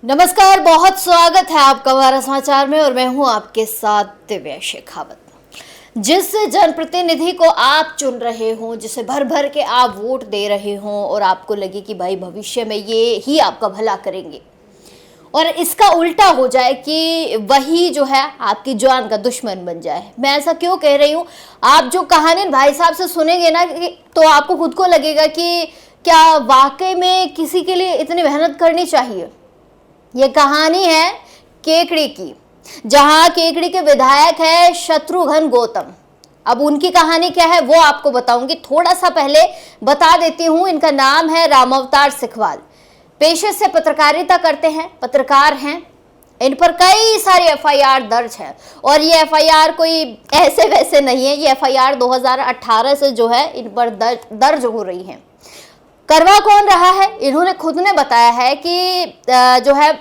नमस्कार, बहुत स्वागत है आपका हमारा समाचार में और मैं हूं आपके साथ दिव्या शेखावत। जिस जनप्रतिनिधि को आप चुन रहे हो, जिसे भर भर के आप वोट दे रहे हो और आपको लगे कि भाई भविष्य में ये ही आपका भला करेंगे, और इसका उल्टा हो जाए कि वही जो है आपकी जान का दुश्मन बन जाए। मैं ऐसा क्यों कह रही हूँ, आप जो कहानी भाई साहब से सुनेंगे ना तो आपको खुद को लगेगा कि क्या वाकई में किसी के लिए इतनी मेहनत करनी चाहिए। ये कहानी है केकड़ी की, जहां केकड़ी के विधायक है शत्रुघ्न गौतम। अब उनकी कहानी क्या है वो आपको बताऊंगी। थोड़ा सा पहले बता देती हूं, इनका नाम है रामावतार सिखवाल। पेशे से पत्रकारिता करते हैं, पत्रकार हैं। इन पर कई सारी एफआईआर दर्ज है और ये एफआईआर कोई ऐसे वैसे नहीं है। ये एफआईआर 2018 से जो है इन पर दर्ज हो रही है। करवा कौन रहा है, इन्होंने खुद ने बताया है कि जो है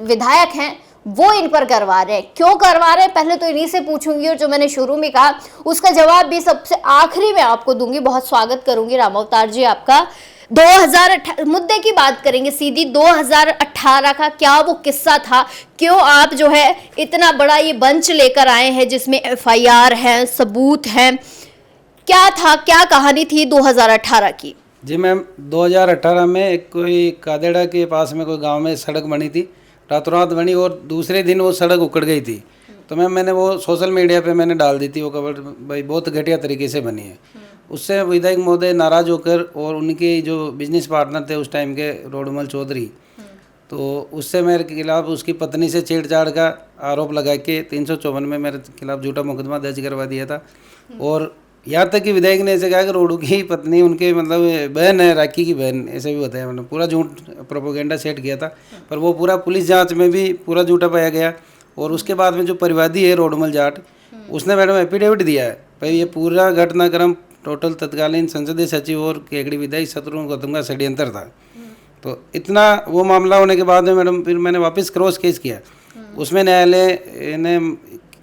विधायक हैं वो इन पर करवा रहे हैं। क्यों करवा रहे हैं पहले तो इन्हीं से पूछूंगी, और जो मैंने शुरू में कहा उसका जवाब भी सबसे आखिरी में आपको दूंगी। बहुत स्वागत करूंगी रामावतार जी आपका। 2018 मुद्दे की बात करेंगे सीधी। 2018 का क्या वो किस्सा था, क्यों आप जो है इतना बड़ा ये बंच लेकर आए हैं जिसमें एफआईआर है, सबूत हैं, क्या था, क्या कहानी थी 2018 की? जी मैम, 2018 में एक कोई कादेड़ा के पास में कोई गांव में सड़क बनी थी, रातों रात बनी और दूसरे दिन वो सड़क उखड़ गई थी। तो मैम मैंने वो सोशल मीडिया पे मैंने डाल दी थी वो खबर, भाई बहुत घटिया तरीके से बनी है। उससे विधायक महोदय नाराज़ होकर और उनके जो बिजनेस पार्टनर थे उस टाइम के रोडमल चौधरी, तो उससे मेरे खिलाफ उसकी पत्नी से छेड़छाड़ का आरोप लगा के 354 में मेरे खिलाफ झूठा मुकदमा दर्ज करवा दिया था। और यहाँ तक कि विधायक ने ऐसे कहा कि रोडू की पत्नी उनके मतलब बहन है, राखी की बहन, ऐसे भी बताया। मतलब पूरा झूठ प्रोपोगेंडा सेट किया था, पर वो पूरा पुलिस जांच में भी पूरा झूठा पाया गया। और उसके बाद में जो परिवादी है रोडमल जाट, उसने मैडम एफिडेविट दिया है भाई ये पूरा घटनाक्रम टोटल तत्कालीन संसदीय सचिव और केकड़ी विधायक शत्रुघ्न गौतम का षड्यंत्र था। तो इतना वो मामला होने के बाद में मैडम फिर मैंने वापस क्रॉस केस किया। उसमें न्यायालय ने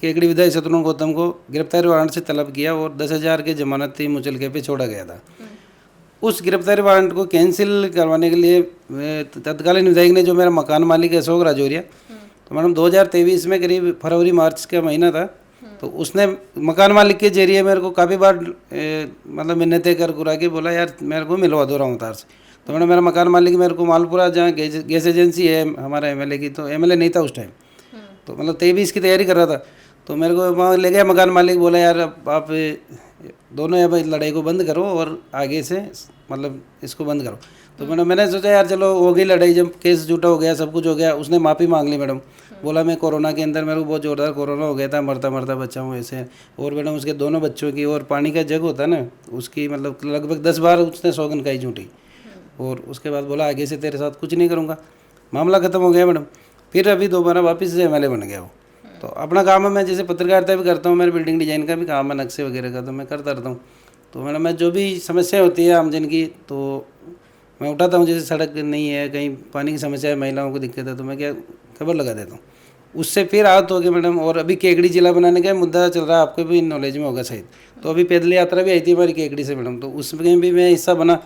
केकड़ी विधायक शत्रुघ्न गौतम को गिरफ्तारी वारंट से तलब किया और 10,000 के जमानती मुचलके पे छोड़ा गया था। उस गिरफ्तारी वारंट को कैंसिल करवाने के लिए तत्कालीन विधायक ने, जो मेरा मकान मालिक है अशोक राजौरिया, तो मैडम 2023 में करीब फरवरी मार्च का महीना था, तो उसने मकान मालिक के जरिए मेरे को काफ़ी बार मतलब मिन्नतें कर कुरा के बोला यार मेरे को मिलवा दो रामावतार से। तो मैडम मेरा मकान मालिक मेरे को मालपुरा, जहाँ गैस एजेंसी है हमारा एमएलए की, तो एमएलए नहीं था उस टाइम, तो मतलब 23 की तैयारी कर रहा था। तो मेरे को वहाँ ले गया मकान मालिक, बोला यार आप दोनों यहाँ लड़ाई को बंद करो और आगे से मतलब इसको बंद करो। तो मैंने सोचा यार चलो हो गई लड़ाई, जब केस झूठा हो गया, सब कुछ हो गया। उसने माफ़ी मांग ली मैडम, बोला मैं कोरोना के अंदर मेरे को बहुत ज़ोरदार कोरोना हो गया था, मरता मरता बच्चा हूँ ऐसे। और मैडम उसके दोनों बच्चों की, और पानी का जग होता है ना उसकी, मतलब लगभग 10 बार उसने सौगंध खाई झूठी। और उसके बाद बोला आगे से तेरे साथ कुछ नहीं करूँगा। मामला ख़त्म हो गया मैडम। फिर अभी दोबारा वापस से एमएलए बन गया वो। तो अपना काम है, मैं जैसे पत्रकारिता भी करता हूँ, मेरे बिल्डिंग डिजाइन का भी काम है, नक्शे वगैरह का, तो मैं करता रहता हूँ। तो मैडम मैं जो भी समस्या होती है आमजन की तो मैं उठाता हूँ। जैसे सड़क नहीं है, कहीं पानी की समस्या है, महिलाओं को दिक्कत है, तो मैं क्या खबर लगा देता हूँ। उससे फिर आहत हो गए मैडम। और अभी केकड़ी जिला बनाने का मुद्दा चल रहा है, आपको भी नॉलेज में होगा शायद। तो अभी पैदल यात्रा भी आई थी हमारी केकड़ी से मैडम, तो उसमें भी मैं हिस्सा बना।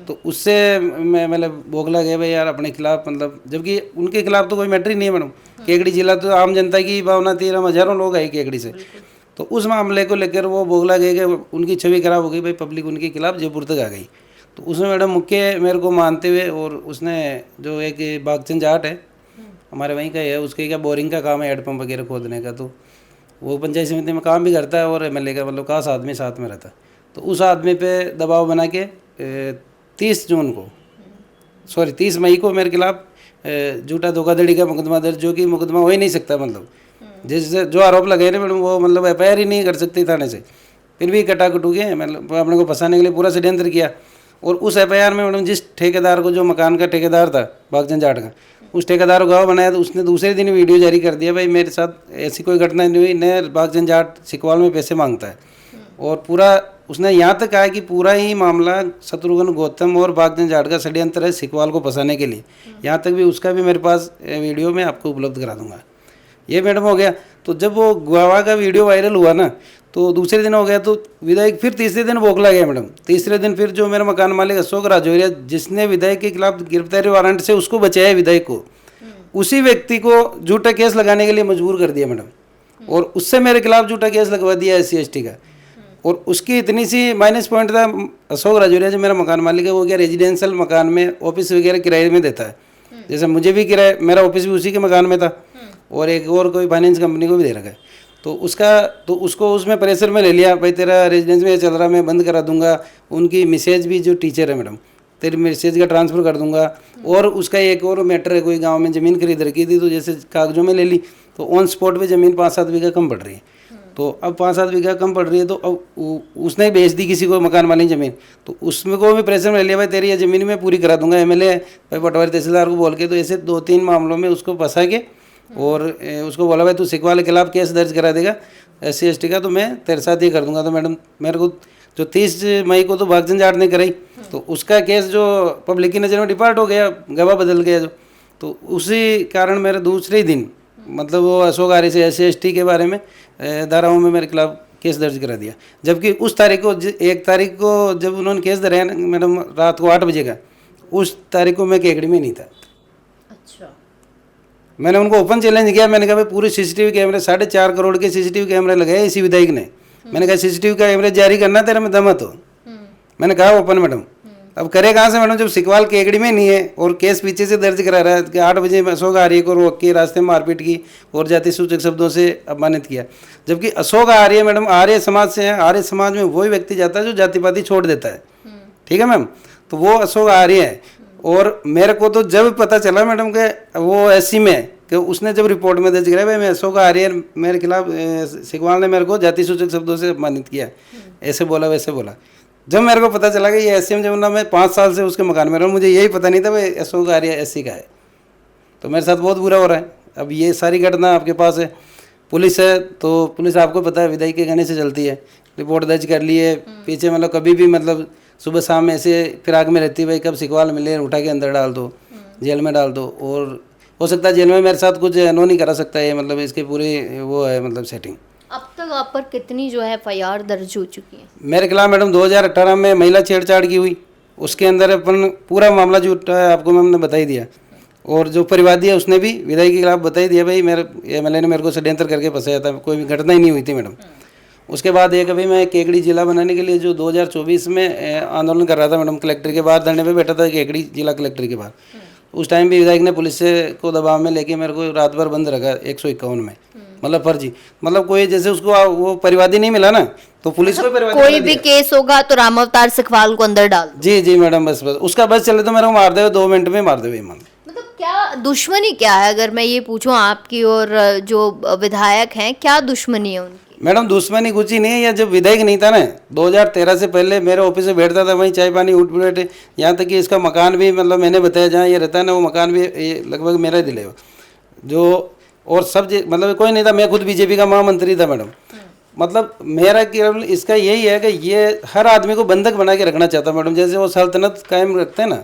तो उससे मैं मतलब बोगला गया भाई यार अपने खिलाफ, मतलब जबकि उनके खिलाफ तो कोई मैटर ही नहीं है मैडम। केकड़ी जिला तो आम जनता की भावना थी, हम हज़ारों लोग आए केकड़ी से। तो उस मामले को लेकर वो बोगला गए कि उनकी छवि खराब हो गई भाई, पब्लिक उनके खिलाफ जयपुर तक आ गई। तो उसमें मैडम मुख्य मेरे को मानते हुए, और उसने जो एक बागचंद जाट है हमारे वहीं का है, उसके क्या बोरिंग का काम है, हेडपम्प वगैरह खोदने का, तो वो पंचायत समिति में काम भी करता है और एमएलए का मतलब खास आदमी साथ में रहता है। तो उस आदमी पे दबाव बना के 30 मई को मेरे खिलाफ झूठा धोखाधड़ी का मुकदमा दर्ज, जो कि मुकदमा हो ही नहीं सकता। मतलब जैसे जो आरोप लगाए ना मैडम, वो मतलब एफआईआर ही नहीं कर सकती थाने से। फिर भी कटाकटू के मतलब अपने को फंसाने के लिए पूरा षड्यंत्र किया। और उस एफआईआर में मैडम जिस ठेकेदार को, जो मकान का ठेकेदार था बागचंद जाट का, उस ठेकेदार को गवाह बनाया, तो उसने दूसरे दिन वीडियो जारी कर दिया भाई मेरे साथ ऐसी कोई घटना नहीं हुई, न बागचंद जाट सिकवाल में पैसे मांगता है। और पूरा उसने यहाँ तक कहा कि पूरा ही मामला शत्रुघ्न गौतम और बागचंद जाट का षड्यंत्र है सिकवाल को फंसाने के लिए। यहाँ तक भी उसका भी मेरे पास वीडियो में आपको उपलब्ध करा दूंगा। ये मैडम हो गया। तो जब वो गवाह का वीडियो वायरल हुआ ना, तो दूसरे दिन हो गया, तो विधायक फिर तीसरे दिन बोखला गया मैडम। तीसरे दिन फिर जो मेरा मकान मालिक अशोक राजौरिया, जिसने विधायक के खिलाफ गिरफ्तारी वारंट से उसको बचाया विधायक को, उसी व्यक्ति को झूठा केस लगाने के लिए मजबूर कर दिया मैडम, और उससे मेरे खिलाफ झूठा केस लगवा दिया SC/ST का। और उसकी इतनी सी माइनस पॉइंट था, अशोक राजौरिया जो मेरा मकान मालिक है, वो क्या रेजिडेंशियल मकान में ऑफिस वगैरह किराए में देता है। जैसे मुझे भी किराया, मेरा ऑफिस भी उसी के मकान में था, और एक और कोई फाइनेंस कंपनी को भी दे रखा है। तो उसको उसमें प्रेशर में ले लिया, भाई तेरा रेजिडेंस में चल रहा, मैं बंद करा दूंगा। उनकी मिसेज भी जो टीचर है मैडम, तेरी मैसेज का ट्रांसफ़र कर दूंगा। और उसका एक और मैटर है, कोई गांव में ज़मीन खरीद रखी थी, तो जैसे कागजों में ले ली, तो ऑन स्पॉट पे ज़मीन 5-7 बीघा कम पड़ रही है। तो अब 5-7 बीघा कम पड़ रही है, तो अब उसने बेच दी किसी को मकान वाली ज़मीन, तो उसमें को भी प्रेशर में ले लिया, भाई तेरी ये ज़मीन मैं पूरी करा दूंगा, MLA भाई पटवारी तहसीलदार को बोल के। तो ऐसे 2-3 मामलों में उसको फंसा के, और उसको बोला भाई तू सिकवाल के खिलाफ केस दर्ज करा देगा SC/ST का, तो मैं तेरे साथ ये कर दूंगा। तो मैडम मेरे को जो 30 मई को तो भागचंद जाट ने कराई, तो उसका केस जो पब्लिक की नज़र में डिपार्ट हो गया, गवाह बदल गया जो। तो उसी कारण मेरे दूसरे दिन मतलब वो अशोक आर्य से SC/ST के बारे में धाराओं में मेरे खिलाफ केस दर्ज करा दिया। जबकि उस तारीख को 1 तारीख को जब उन्होंने केस धराया ना मैडम, रात को 8 बजे का, उस तारीख को मैं केकड़ी में नहीं था। अच्छा। मैंने उनको ओपन चैलेंज किया, मैंने कहा भाई पूरे CCTV कैमरे 4.5 करोड़ के CCTV कैमरे लगाए इसी विधायक ने। मैंने कहा CCTV कैमरे जारी करना तेरा में दम तो। मैंने कहा ओपन मैडम, अब करे कहाँ से मैडम, जब सिकवाल केकड़ी में नहीं है और केस पीछे से दर्ज करा रहा है कि 8 बजे अशोक आर्य को रोक के रास्ते में मारपीट की और जाति सूचक शब्दों से अपमानित किया। जबकि अशोक आर्य मैडम आर्य समाज से है, आर्य समाज में वही व्यक्ति जाता है जो जाति पाति छोड़ देता है, ठीक है मैम। तो वो अशोक आर्य है। और मेरे को तो जब पता चला मैडम के वो SC में, कि उसने जब रिपोर्ट में दर्ज कराया भाई मैं अशोक आर्य मेरे खिलाफ सिकवाल ने मेरे को जाति सूचक शब्दों से अपमानित किया, ऐसे बोला वैसे बोला। जब मेरे को पता चला कि ये SC में जमुना में 5 साल से उसके मकान में रहा हूँ, मुझे यही पता नहीं था भाई अशोक आर्य SC का है। तो मेरे साथ बहुत बुरा हो रहा है। अब ये सारी घटना आपके पास है, पुलिस है, तो पुलिस आपको पता है विधायक के कहने से चलती है। रिपोर्ट दर्ज कर ली है, पीछे मतलब कभी भी मतलब सुबह शाम ऐसे फिराक में रहती है, भाई कब सिकवाल मिले उठा के अंदर डाल दो, जेल में डाल दो। और हो सकता है जेल में मेरे साथ कुछ नहीं करा सकता है, मतलब इसके पूरी वो है मतलब सेटिंग। अब तक आप पर कितनी जो है FIR दर्ज हो चुकी है? मेरे खिलाफ मैडम 2018 में महिला छेड़छाड़ की हुई, उसके अंदर अपन पूरा मामला झूठा है आपको मैम ने बता ही दिया। और जो परिवादी है उसने भी विधायक के खिलाफ बता ही दिया, भाई मेरे MLA ने मेरे को षड्यंत्र करके फंसाया था, कोई भी घटना ही नहीं हुई थी मैडम। उसके बाद एक अभी मैं केकड़ी जिला बनाने के लिए जो 2024 में आंदोलन कर रहा था मैडम, कलेक्टर के बाहर धरने पे बैठा था केकड़ी जिला कलेक्टर के बाहर। उस टाइम भी विधायक ने पुलिस से को दबाव में लेके मेरे को रात भर बंद रखा 151 में, मतलब फर्जी, मतलब कोई जैसे उसको वो परिवादी नहीं मिला ना, तो पुलिस को परिवादी कोई भी केस होगा तो राम अवतार सिकवाल को अंदर डाल दो। जी मैडम, बस उसका बस चले तो मेरे को मार दे, 2 मिनट में मार दे। मतलब क्या दुश्मनी क्या है, अगर मैं ये पूछूं आपकी और जो विधायक हैं, क्या दुश्मनी है उनकी? मैडम दुश्मनी कुछ ही नहीं है। या जब विधायक नहीं था ना 2013 से पहले मेरे ऑफिस से बैठता था, वहीं चाय पानी उठ बैठे, यहाँ तक कि इसका मकान भी मतलब मैंने बताया जहाँ ये रहता है ना, वो मकान भी लगभग मेरा ही दिले जो। और सब मतलब कोई नहीं था, मैं खुद BJP का महामंत्री था मैडम। मतलब मेरा केवल इसका यही है कि ये हर आदमी को बंधक बना के रखना चाहता मैडम, जैसे वो सल्तनत कायम रखते हैं ना,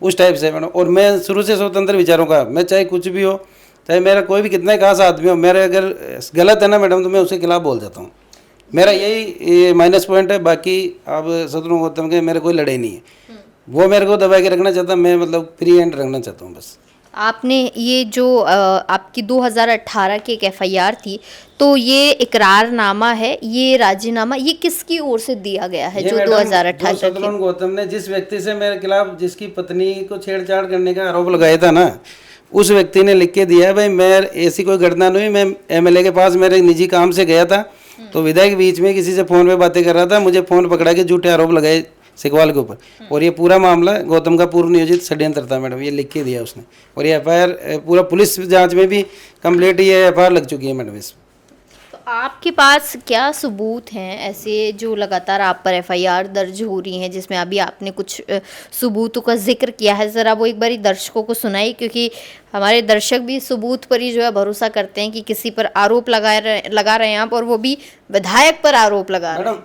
उस टाइप से मैडम। और मैं शुरू से स्वतंत्र विचारों का, मैं चाहे कुछ भी हो, चाहे मेरा कोई भी कितना खास आदमी हो, मेरे अगर गलत है ना मैडम तो मैं उसके खिलाफ बोल जाता हूँ। मेरा यही माइनस पॉइंट है। बाकी अब शत्रु गौतम के मेरे कोई लड़ाई नहीं है, वो मेरे को दबा के रखना चाहता, मैं मतलब फ्री हैंड रखना चाहता हूँ बस। आपने ये जो आपकी 2018 की एक FIR थी, तो ये इकरारनामा है, ये राजीनामा, ये किसकी ओर से दिया गया है जो 2018 शत्रुघ्न गौतम ने जिस व्यक्ति से मेरे खिलाफ, जिसकी पत्नी को छेड़छाड़ करने का आरोप लगाया था ना, उस व्यक्ति ने लिख के दिया है भाई मैं ऐसी कोई घटना नहीं, मैं MLA के पास मेरे निजी काम से गया था, तो विधायक बीच में किसी से फ़ोन पे बातें कर रहा था, मुझे फ़ोन पकड़ा के झूठे आरोप लगाए सिकवाल के ऊपर। और ये पूरा मामला गौतम का पूर्व नियोजित षड्यंत्र था मैडम, ये लिख के दिया उसने। और ये FIR पूरा पुलिस जांच में भी कंप्लीट ये FIR लग चुकी है मैडम इसमें। तो आपके पास क्या सबूत हैं ऐसे जो लगातार आप पर FIR दर्ज हो रही हैं, जिसमें अभी आपने कुछ सबूतों का जिक्र किया है, ज़रा वो एक बारी दर्शकों को सुनाई, क्योंकि हमारे दर्शक भी सबूत पर ही जो है भरोसा करते हैं कि किसी पर आरोप लगा रहे हैं आप, और वो भी विधायक पर आरोप लगा रहे हैं।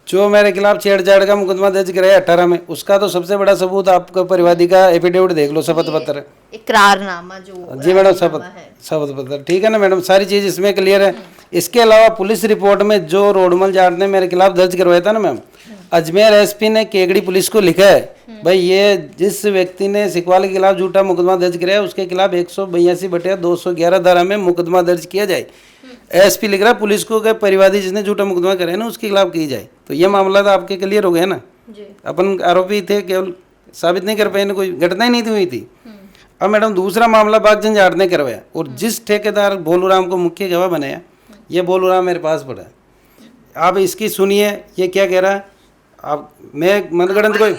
जो मेरे खिलाफ छेड़छाड़ का मुकदमा दर्ज कराया 18 में, उसका तो सबसे बड़ा सबूत आपका परिवादी का एफिडेविट देख लो, शपथ पत्र, इकरारनामा जो। जी मैडम, शपथ पत्र, ठीक है ना मैडम, सारी चीज़ इसमें क्लियर है। इसके अलावा पुलिस रिपोर्ट में जो रोडमल जाट ने मेरे खिलाफ दर्ज करवाया था ना मैम, अजमेर एसपी ने केकड़ी पुलिस को लिखा है भाई ये जिस व्यक्ति ने सिकवाल के खिलाफ झूठा मुकदमा दर्ज किया है उसके खिलाफ 182/211 धारा में मुकदमा दर्ज किया जाए। एसपी लिख रहा है पुलिस को कि परिवादी जिसने झूठा मुकदमा करे है ना उसके खिलाफ की जाए। तो ये मामला तो आपके क्लियर हो गया ना। अपन आरोपी थे, केवल साबित नहीं कर पाए, कोई घटना ही नहीं थी हुई थी। अब मैडम दूसरा मामला बाग झंझाड़ ने करवाया और जिस ठेकेदार भोलूराम को मुख्य गवाह बनाया, ये भोलूराम मेरे पास पड़ा है। आप इसकी सुनिए ये क्या कह रहा है। आप मैं मनगढ़ंत कोई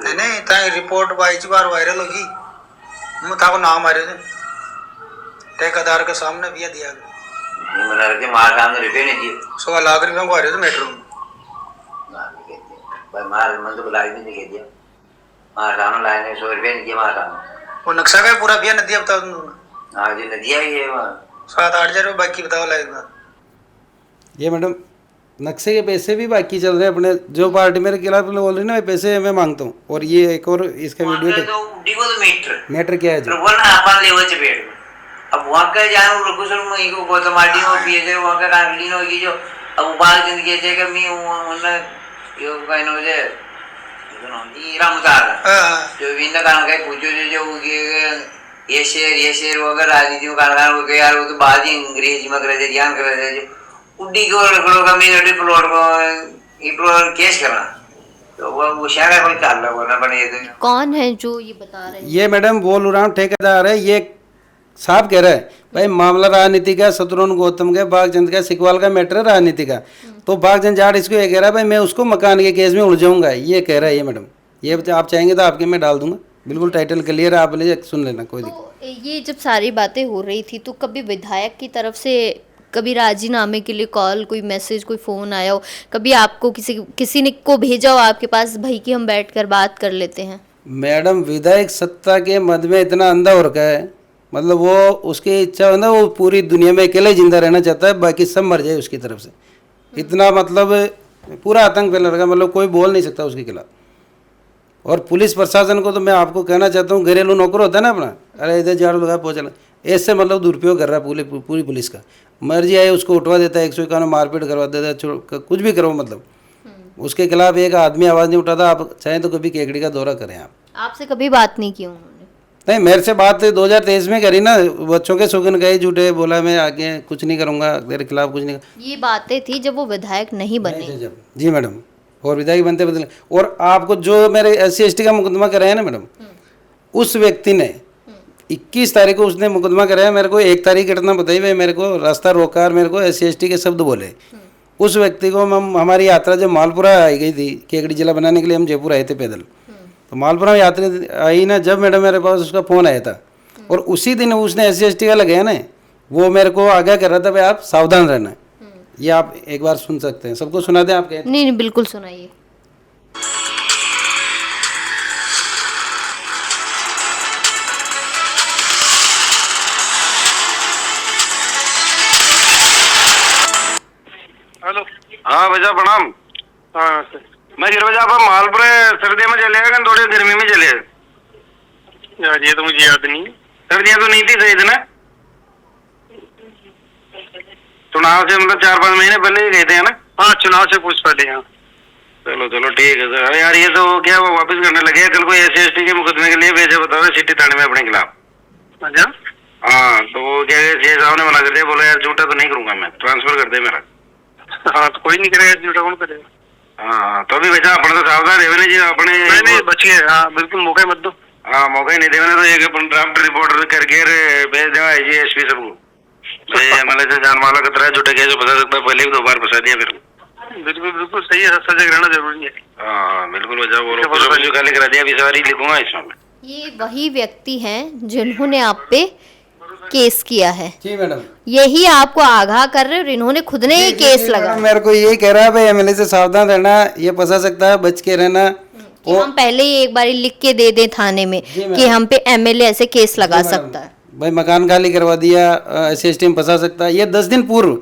नहीं ताई रिपोर्ट बाईच बार वायरल होगी। मैं था को नाम आ रहे थे ठेकेदार के सामने भी दिया ये मना रखे मार काम ने रुपए नहीं दिए 1.25 लाख रुपए को आ रहे थे मेट्रो में। भाई मार मन तो बुलाई नहीं दिया दिया मार काम लाए ने 100 रुपए नहीं दिए मार काम वो नक्शा का पूरा भी नदिया बताओ तुम। हां जी नदिया ही है 7-8 हजार रुपए बाकी बताओ लगेगा। ये मैडम नक्शे के पैसे भी बाकी चल रहे हैं अपने जो पार्टी मेरे खिलाफ बोल रही है ना पैसे मैं मांगता हूँ। और ये एक और इसका वीडियो तो डिगो तो मैटर क्या है जो वो ना अपन लेवल से पेड़ में अब वहां का जान रुको सर मैं को बहुत माटी हो पिए थे वहां का कांगलीन होगी जो अब बाल जिंदगी है कि मैं उन यो काइन हो जे ये रामदार जो विन कान का पूछो जो ये शेर वगैरह राजनीति कान हो गया यार वो तो बाद ही अंग्रेजी में कर दे ध्यान कर दे उड्डी को रखो का मेरे प्लॉट को ये प्लॉट केस करना तो वो शायद कोई चाल रहा होना पड़े तो कौन है जो ये बता रहे हैं? ये मैडम बोलूराम ठेकेदार है। ये साहब कह रहा है भाई मामला राजनीति का, शत्रुघ्न गौतम का, बागचंद का, सिकवाल का मैटर है राजनीति का। तो बागचंद जाट इसको ये कह रहा है भाई मैं उसको मकान के केस में उलझाऊंगा, ये कह रहा है। ये मैडम ये आप चाहेंगे तो आपके मैं डाल दूंगा, बिल्कुल टाइटल क्लियर है, आप ले सुन लेना कोई दिक्कत। तो ये जब सारी बातें हो रही थी तो कभी विधायक की तरफ से कभी राजीनामे के लिए कॉल, कोई मैसेज, कोई फ़ोन आया हो? कभी आपको किसी ने को भेजा हो आपके पास भाई कि हम बैठकर बात कर लेते हैं? मैडम विधायक सत्ता के मद में इतना अंधा हो रखा है, मतलब वो उसकी इच्छा है ना वो पूरी दुनिया में अकेले जिंदा रहना चाहता है, बाकी सब मर जाए उसकी तरफ से। इतना मतलब पूरा आतंक फैला रखा, मतलब कोई बोल नहीं सकता उसके खिलाफ। और पुलिस प्रशासन को तो मैं आपको कहना चाहता हूँ, घरेलू नौकर होता है ना अपना, अरे इधर झाड़ू लगा पहुँचना, ऐसे मतलब दुरुपयोग कर रहा है पूरी पुलिस का। मर्जी आए उसको उठवा देता है, 151 मारपीट करवा देता है, कुछ भी करो मतलब। उसके खिलाफ एक आदमी आवाज़ नहीं उठाता। आप चाहें तो कभी केकड़ी का दौरा करें। आप आपसे कभी बात नहीं की उन्होंने? नहीं, मेरे से बात 2023 में करी ना, बच्चों के शौकीन गए झूठे, बोला मैं आगे कुछ नहीं करूँगा, तेरे खिलाफ कुछ नहीं। ये बातें थी जब वो विधायक नहीं बने? जब जी मैडम, और विधायक बनते बदले। और आपको जो मेरे SC/ST का मुकदमा कराया ना मैडम, उस व्यक्ति ने 21 तारीख को उसने मुकदमा कराया, मेरे को 1 तारीख घटना बताई भाई, मेरे को रास्ता रोका, मेरे को SC/ST के शब्द बोले। उस व्यक्ति को हमारी यात्रा जब मालपुरा आई गई थी, केकड़ी जिला बनाने के लिए हम जयपुर आए थे पैदल, तो मालपुरा में यात्रा आई ना, जब मैडम मेरे पास उसका फ़ोन आया था और उसी दिन उसने SC/ST का लगाया ना, वो मेरे को आगाह कर रहा था भाई आप सावधान रहना। ये आप एक बार सुन सकते हैं, सबको सुना दें आपके? नहीं, बिल्कुल सुनाइए। हेलो। हाँ भैया प्रणाम। हाँ सर। मैं गिर भैया आप मालपुरे सर्दियों में चलेगा कि थोड़ी गर्मी में चले? यार ये तो मुझे याद नहीं। सर्दियाँ तो नहीं थी सही ना, चुनाव से मतलब 4-5 महीने पहले ही गए थे ना? हाँ चुनाव से कुछ पहले। हाँ चलो चलो ठीक है सर। यार ये तो क्या वो वापस करने लगे कल को SC/ST के मुकदमे के लिए भेजा बताओ सिटी थाने में अपने खिलाफ। अच्छा। हाँ तो वो क्या सीए साहब ने मना कर दिया, बोला यार झूठा तो नहीं करूंगा मैं, ट्रांसफर कर दे मेरा। हाँ तो कोई नहीं करेगा झूठा, कौन करेगा? हाँ तो अभी भैया अपने तो सावधान रहे जी अपने। नहीं बच गए। हाँ बिल्कुल मौका मत दो। हाँ मौका ही नहीं देना तो एक ड्राफ्ट रिपोर्ट करके भेज देगा SG/SP सबको। मतलब जान माला खतरा है, झूठे केस फंसा सकता है, पहले भी 2 बार फंसा दिया फिर। बिल्कुल बिल्कुल सही है, सजग रहना जरूरी है। हाँ बिल्कुल वजह वो खाली करा दिया, अभी सवारी लिखूंगा इसमें। ये वही व्यक्ति हैं जिन्होंने आप पे केस किया है? जी मैडम, यही आपको आगाह कर रहे हैं और इन्होंने खुद ने ही केस लगा। मेरे को यही कह रहा है भाई MLA से सावधान रहना, ये फंसा सकता है, बच के रहना। कि हम पहले ही एक बार लिख के दे दें थाने में कि हम पे MLA ऐसे केस लगा सकता है। भाई मकान खाली करवा दिया, SC/ST में फंसा सकता है। ये 10 दिन पूर्व,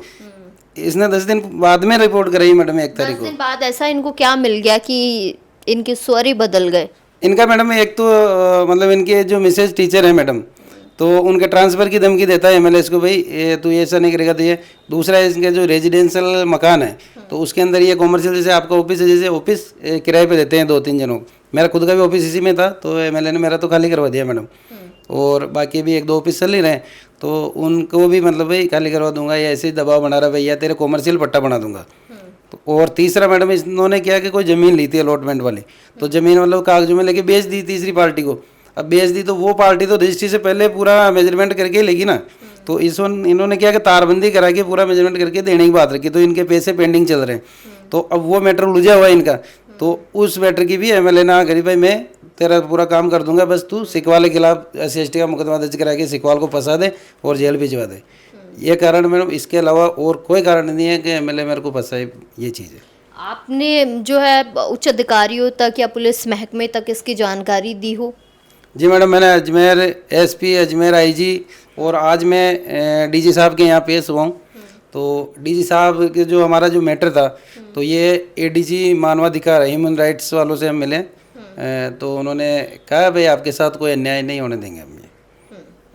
इसने 10 दिन बाद में रिपोर्ट कराई मैडम 1 तारीख को। 10 दिन बाद ऐसा इनको क्या मिल गया कि इनके स्वर ही बदल गए? इनका मैडम एक तो मतलब इनके जो मिसेज टीचर है मैडम, तो उनके ट्रांसफ़र की धमकी देता है एमएलए को, भाई तू ऐसा नहीं करेगा तो ये। दूसरा इनके जो रेजिडेंशियल मकान है तो उसके अंदर ये कॉमर्शियल, जैसे आपका ऑफिस है, जैसे ऑफिस किराए पे देते हैं 2-3 जनों को। मेरा खुद का भी ऑफिस इसी में था, तो एमएलए ने मेरा तो खाली करवा दिया मैडम। और बाकी भी 1-2 ऑफिस चल ही रहे हैं, तो उनको भी मतलब भाई खाली करवा दूंगा, या ऐसे ही दबाव बना रहा भैया तेरे कॉमर्शियल पट्टा बना दूंगा। तो और तीसरा मैडम इन्होंने क्या कि कोई ज़मीन ली थी अलॉटमेंट वाली, तो ज़मीन मतलब कागजों में लेके बेच दी तीसरी पार्टी को। अब बेच दी तो वो पार्टी तो रजिस्ट्री से पहले पूरा मेजरमेंट करके लेगी ना, तो इस इन्होंने क्या कि तारबंदी करा के पूरा मेजरमेंट करके देने की बात रखी, तो इनके पैसे पेंडिंग चल रहे हैं। तो अब वो मैटर उलझा हुआ है इनका, तो उस मैटर की भी एमएलए ना करी, भाई मैं तेरा पूरा काम कर दूंगा, बस तू सिकवाल के खिलाफ SC का मुकदमा दर्ज करा के सिकवाल को फंसा दे और जेल भिजवा दे। ये कारण मैडम, इसके अलावा और कोई कारण नहीं है कि एमएलए मेरे को फंसाए, ये चीज़ है। आपने जो है उच्च अधिकारियों तक या पुलिस महकमे तक इसकी जानकारी दी हो? जी मैडम, मैंने अजमेर SP, अजमेर IG और आज मैं DG साहब के यहाँ पेश हुआ हूँ। तो DG साहब के जो हमारा जो मैटर था, तो ये ADG मानवाधिकार ह्यूमन राइट्स वालों से हम मिले, तो उन्होंने कहा भाई आपके साथ कोई अन्याय नहीं होने देंगे हम ये।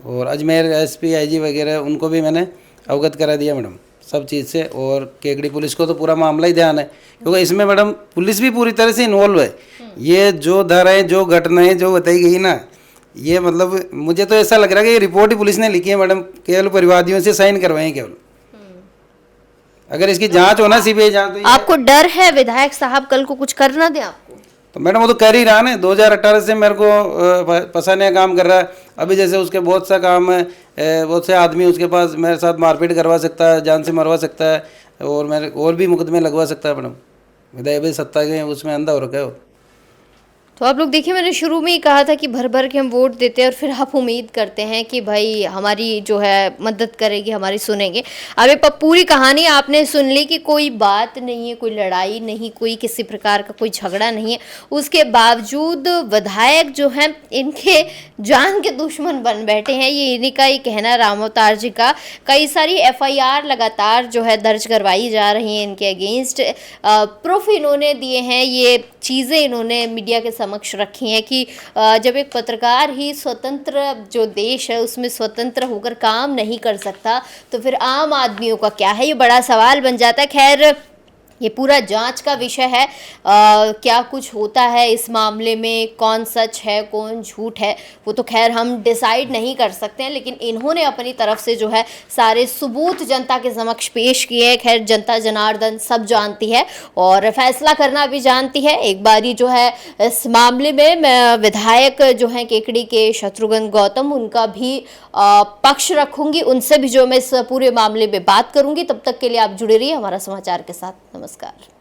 और अजमेर SP IG वगैरह उनको भी मैंने अवगत करा दिया मैडम सब चीज़ से। और केकड़ी पुलिस को तो पूरा मामला ही ध्यान है, क्योंकि इसमें मैडम पुलिस भी पूरी तरह से इन्वॉल्व है। ये जो धाराएं, जो घटनाएं जो बताई गई ना, ये मतलब मुझे तो ऐसा लग रहा है कि ये रिपोर्ट ही पुलिस ने लिखी है मैडम, केवल परिवादियों से साइन करवाए केवल। अगर इसकी जांच होना CBI जांच, तो आपको डर है विधायक साहब कल को कुछ कर ना दे आपको? तो मैडम वो तो कर ही रहा है, 2018 से मेरे को फंसाने का काम कर रहा है। अभी जैसे उसके बहुत सा काम है, बहुत से आदमी उसके पास मेरे साथ मारपीट करवा सकता है, जान से मरवा सकता है, और मेरे और भी मुकदमे लगवा सकता है मैडम। विधायक भाई सत्ता के उसमें अंधा हो रखा है। तो आप लोग देखिए, मैंने शुरू में ही कहा था कि भर भर के हम वोट देते हैं और फिर आप उम्मीद करते हैं कि भाई हमारी जो है मदद करेगी, हमारी सुनेंगे। अब ये पूरी कहानी आपने सुन ली कि कोई बात नहीं है, कोई लड़ाई नहीं, कोई किसी प्रकार का कोई झगड़ा नहीं है। उसके बावजूद विधायक जो हैं इनके जान के दुश्मन बन बैठे हैं, ये इन्हीं का ही कहना, राम अवतार जी का। कई सारी FIR लगातार जो है दर्ज करवाई जा रही हैं इनके अगेंस्ट, प्रूफ इन्होंने दिए हैं, ये चीज़ें इन्होंने मीडिया के समक्ष रखी हैं कि जब एक पत्रकार ही स्वतंत्र जो देश है उसमें स्वतंत्र होकर काम नहीं कर सकता, तो फिर आम आदमियों का क्या है, ये बड़ा सवाल बन जाता है। खैर, ये पूरा जांच का विषय है। क्या कुछ होता है इस मामले में, कौन सच है कौन झूठ है, वो तो खैर हम डिसाइड नहीं कर सकते हैं, लेकिन इन्होंने अपनी तरफ से जो है सारे सबूत जनता के समक्ष पेश किए हैं। खैर, जनता जनार्दन सब जानती है और फैसला करना भी जानती है। एक बारी जो है इस मामले में मैं विधायक जो हैं केकड़ी के शत्रुघ्न गौतम, उनका भी पक्ष रखूंगी, उनसे भी जो मैं इस पूरे मामले में बात करूंगी। तब तक के लिए आप जुड़े रहिए हमारा समाचार के साथ। नमस्कार।